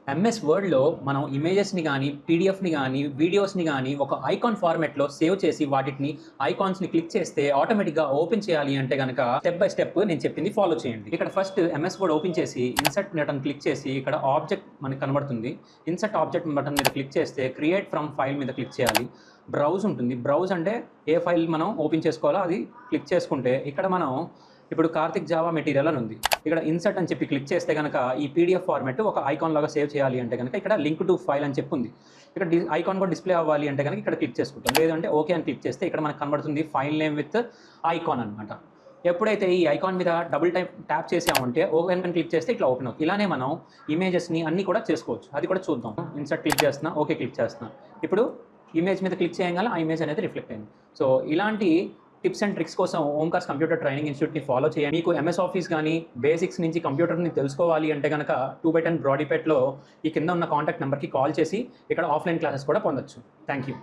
MS వర్డ్‌లో మనం ఇమేజెస్‌ని గానీ, పీడీఎఫ్‌ని గానీ, వీడియోస్‌ని గానీ ఒక ఐకాన్ ఫార్మాట్‌లో సేవ్ చేసి వాటిని ఐకాన్స్‌ని క్లిక్ చేస్తే ఆటోమేటిక్‌గా ఓపెన్ చేయాలి అంటే గనక స్టెప్ బై స్టెప్ నేను చెప్పింది ఫాలో చేయండి. ఇక్కడ ఫస్ట్ ఎంఎస్ వర్డ్ ఓపెన్ చేసి ఇన్సర్ట్ బటన్ క్లిక్ చేసి ఇక్కడ ఆబ్జెక్ట్ మనకు కనబడుతుంది. ఇన్సర్ట్ ఆబ్జెక్ట్ బటన్ మీద క్లిక్ చేస్తే క్రియేట్ ఫ్రమ్ ఫైల్ మీద క్లిక్ చేయాలి. బ్రౌజ్ ఉంటుంది. బ్రౌజ్ అంటే ఏ ఫైల్ మనం ఓపెన్ చేసుకోవాలో అది క్లిక్ చేసుకుంటే ఇక్కడ మనం ఇప్పుడు కార్తిక్ జావా మెటీరియల్ అని ఉంది. ఇక్కడ ఇన్సర్ట్ అని చెప్పి క్లిక్ చేస్తే గనక ఈ పీడీఎఫ్ ఫార్మాట్ ఒక ఐకాన్ లాగా సేవ్ చేయాలి అంటే గనక ఇక్కడ లింక్ టు ఫైల్ అని చెప్పి ఉంది. ఇక్కడ ఐకాన్ కూడా డిస్ప్లే అవ్వాలి అంటే గనక ఇక్కడ క్లిక్ చేసుకుంటాం. లేదంటే ఓకే అని క్లిక్ చేస్తే ఇక్కడ మనకు కనబడుతుంది ఫైల్ నేమ్ విత్ ఐకాన్ అనమాట. ఎప్పుడైతే ఈ ఐకాన్ మీద డబుల్ ట్యాప్ చేసామంటే ఓపెన్ అని క్లిక్ చేస్తే ఇట్లా ఓపెన్ అవుతుంది. ఇలానే మనం ఇమేజెస్ని అన్నీ కూడా చేసుకోవచ్చు. అది కూడా చూద్దాం. ఇన్సర్ట్ క్లిక్ చేస్తున్నా, ఓకే క్లిక్ చేస్తున్నా. ఇప్పుడు ఇమేజ్ మీద క్లిక్ చేయగానే ఆ ఇమేజ్ అనేది రిఫ్లెక్ట్ అయింది. సో ఇలాంటి టిప్స్ అండ్ ట్రిక్స్ కోసం ఓంకార్స్ కంప్యూటర్ ట్రైనింగ్ ఇన్స్టిట్యూట్‌ని ఫాలో చేయండి. మీకు ఎంఎస్ ఆఫీస్ గానీ, బేసిక్స్ నుంచి కంప్యూటర్‌ని తెలుసుకోవాలి అంటే గనక 2/10 బ్రాడీపేట్‌లో ఈ కింద ఉన్న కాంటాక్ట్ నెంబర్‌కి కాల్ చేసి ఇక్కడ ఆఫ్‌లైన్ క్లాసెస్ కూడా పొందొచ్చు. Thank you.